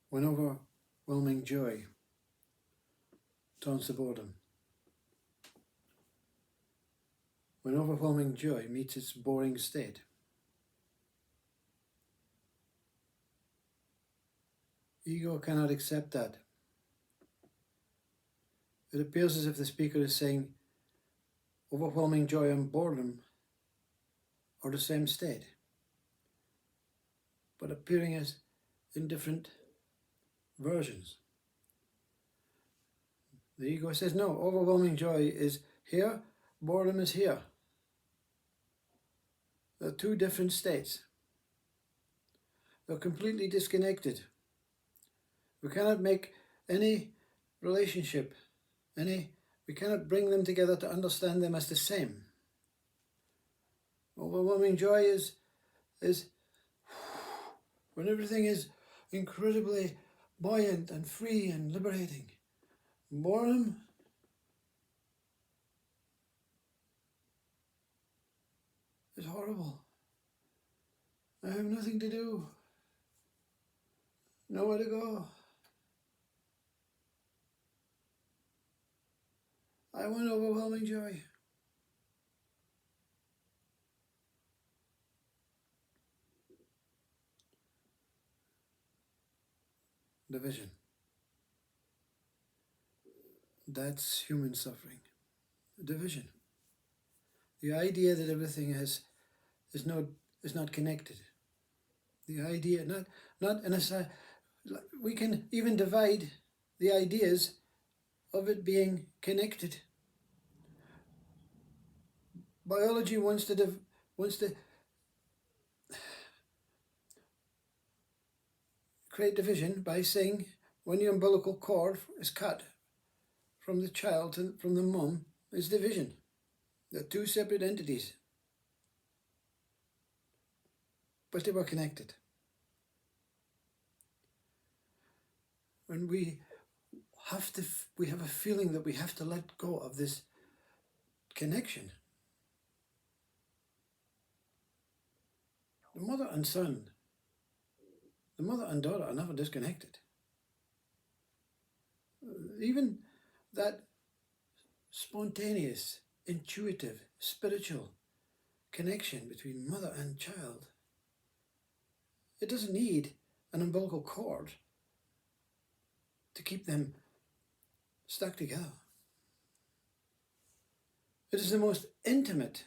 when overwhelming joy turns to boredom. When overwhelming joy meets its boring state. Ego cannot accept that. It appears as if the speaker is saying overwhelming joy and boredom are the same state, but appearing as in different versions. The ego says, no, overwhelming joy is here, boredom is here. They're two different states. They're completely disconnected. We cannot make any relationship, we cannot bring them together to understand them as the same. Overwhelming joy is when everything is incredibly buoyant and free and liberating. Boredom is horrible. I have nothing to do, nowhere to go. I want overwhelming joy. Division. That's human suffering. Division. The idea that everything is not connected. The idea, not in a, we can even divide the ideas of it being connected. Biology wants to create division by saying when the umbilical cord is cut from the child and from the mum is division. They're two separate entities, but they were connected. When we have a feeling that we have to let go of this connection. The mother and son, the mother and daughter are never disconnected. Even that spontaneous, intuitive, spiritual connection between mother and child, it doesn't need an umbilical cord to keep them stuck together. It is the most intimate.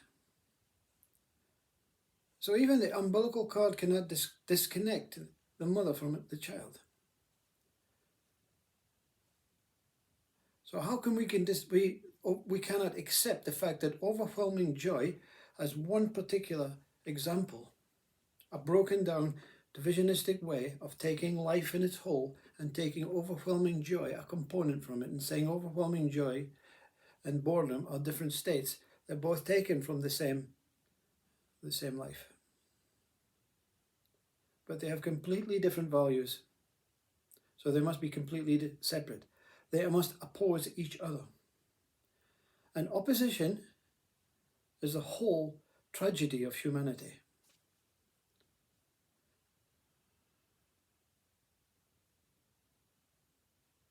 So even the umbilical cord cannot disconnect the mother from the child. So how come we cannot accept the fact that overwhelming joy as one particular example, a broken down divisionistic way of taking life in its whole and taking overwhelming joy, a component from it, and saying overwhelming joy and boredom are different states. They're both taken from the same life. But they have completely different values. So they must be completely separate. They must oppose each other. And opposition is the whole tragedy of humanity.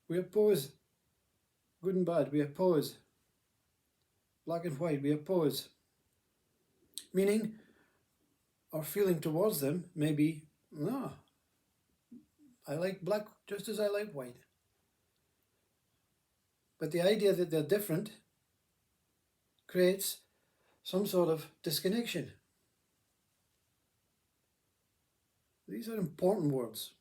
We oppose good and bad. We oppose black and white. We oppose. Meaning our feeling towards them may be, no, I like black just as I like white. But the idea that they're different creates some sort of disconnection. These are important words.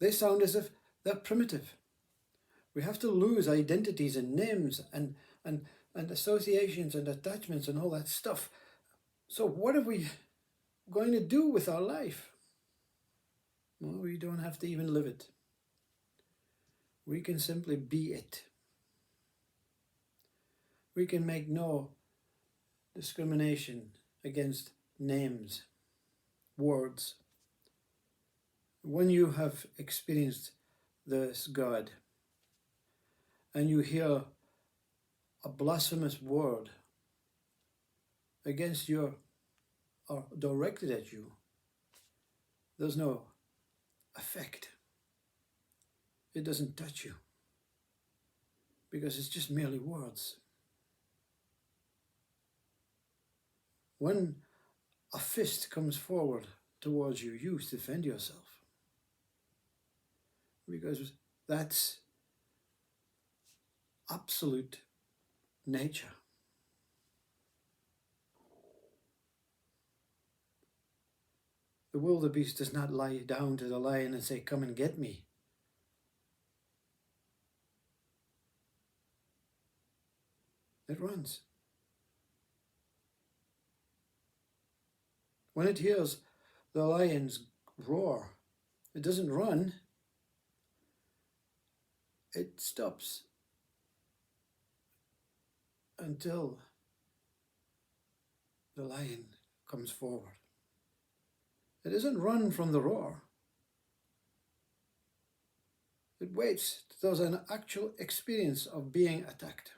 They sound as if they're primitive. We have to lose identities and names and associations and attachments and all that stuff. So what are we going to do with our life? Well, we don't have to even live it. We can simply be it. We can make no discrimination against names, words. When you have experienced this God and you hear a blasphemous word against you or directed at you, there's no effect. it doesn't touch you because it's just merely words. When a fist comes forward towards you, you defend yourself because that's absolute nature. The wildebeest does not lie down to the lion and say, "Come and get me." It runs. When it hears the lion's roar, it doesn't run, it stops until the lion comes forward. It doesn't run from the roar. It waits till there's an actual experience of being attacked.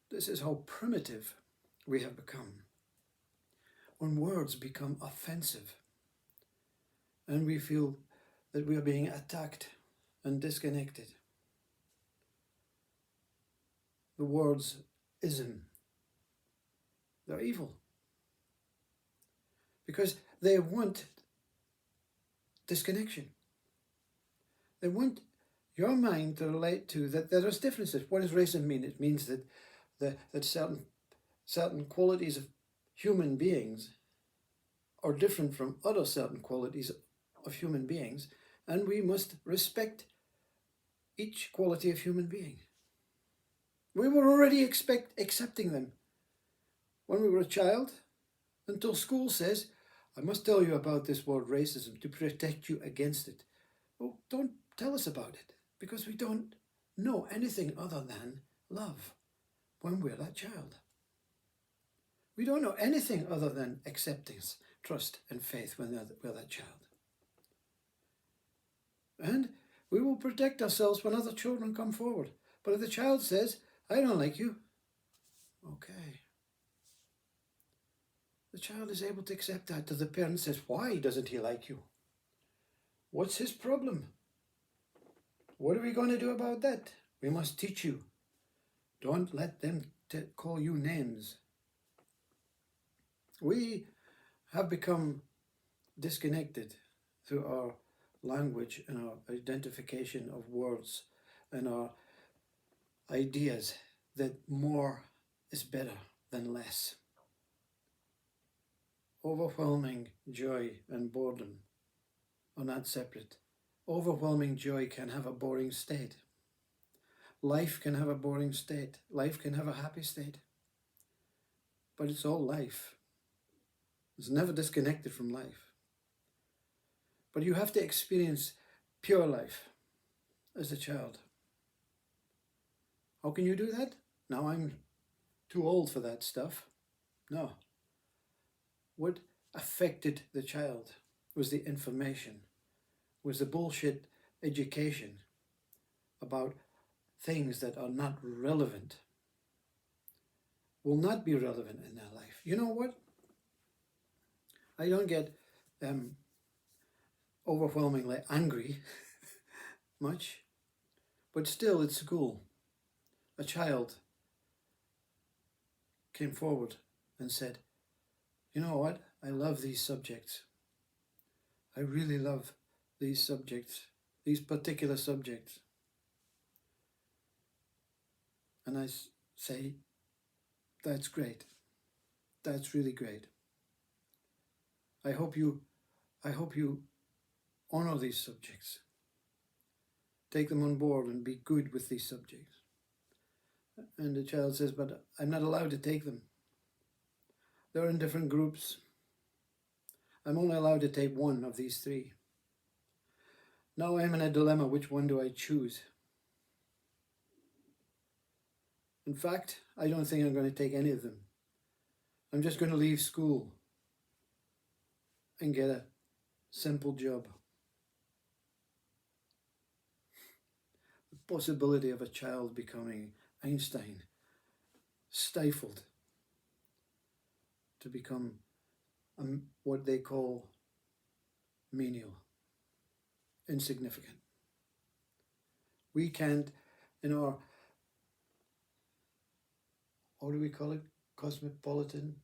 This is how primitive we have become. When words become offensive and we feel that we are being attacked and disconnected, the words ism, they're evil because they want disconnection. They want your mind to relate to that there is differences. What does racism mean? It means that certain qualities of human beings are different from other certain qualities of human beings, and we must respect each quality of human being. We were already accepting them when we were a child, until school says, "I must tell you about this word racism to protect you against it." Well, don't tell us about it, because we don't know anything other than love when we're that child. We don't know anything other than acceptance, trust, and faith when we're that child. And we will protect ourselves when other children come forward. But if the child says, "I don't like you," okay. The child is able to accept that till the parent says, "Why doesn't he like you? What's his problem? What are we going to do about that? We must teach you. Don't let them call you names." We have become disconnected through our language and our identification of words and our ideas that more is better than less. Overwhelming joy and boredom are not separate. Overwhelming joy can have a boring state. Life can have a boring state. Life can have a happy state. But it's all life. It's never disconnected from life. But you have to experience pure life as a child. How can you do that? Now I'm too old for that stuff. No. What affected the child was the information, was the bullshit education about things that are not relevant, will not be relevant in their life. You know what? I don't get overwhelmingly angry much, but still at school, a child came forward and said, "You know what? I love these subjects. I really love these subjects, these particular subjects." And I say, "That's great. That's really great. I hope you honor these subjects. Take them on board and be good with these subjects." And the child says, "But I'm not allowed to take them. They're in different groups. I'm only allowed to take one of these three. Now I'm in a dilemma. Which one do I choose? In fact, I don't think I'm going to take any of them. I'm just going to leave school and get a simple job." The possibility of a child becoming Einstein, stifled to become what they call menial. insignificant. We can't, in our, what do we call it, cosmopolitan,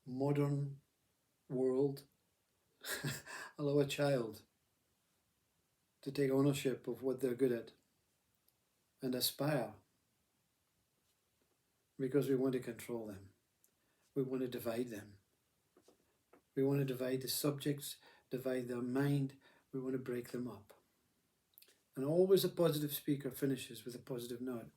modern world, allow a child to take ownership of what they're good at and aspire, because we want to control them. We want to divide them. We want to divide the subjects, divide their mind. We want to break them up. And always a positive speaker finishes with a positive note,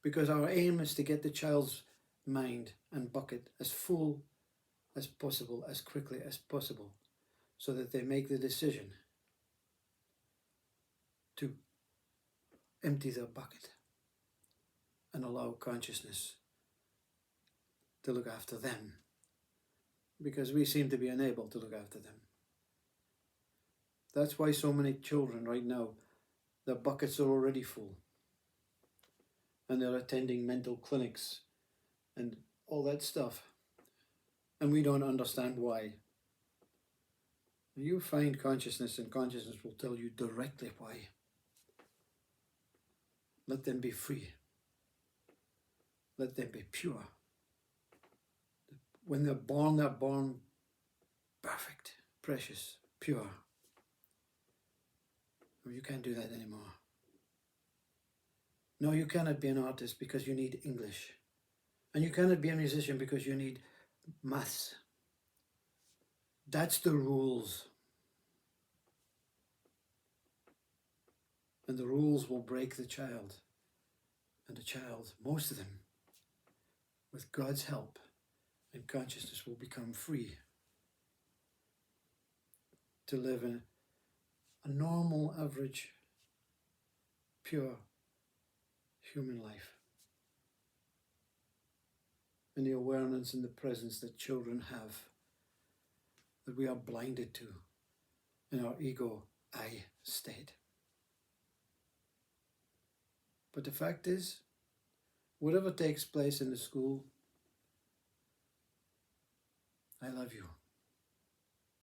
because our aim is to get the child's mind and bucket as full as possible, as quickly as possible, so that they make the decision to empty their bucket and allow consciousness to look after them, because we seem to be unable to look after them. That's why so many children right now, their buckets are already full, and they're attending mental clinics and all that stuff, and we don't understand why. You find consciousness, and consciousness will tell you directly why. Let them be free. Let them be pure. When they're born perfect, precious, pure. You can't do that anymore. No, you cannot be an artist because you need English. And you cannot be a musician because you need maths. That's the rules. And the rules will break the child. And the child, most of them, with God's help and consciousness, will become free to live in a normal, average, pure human life. And the awareness and the presence that children have, that we are blinded to in our ego I state. But the fact is, whatever takes place in the school, I love you.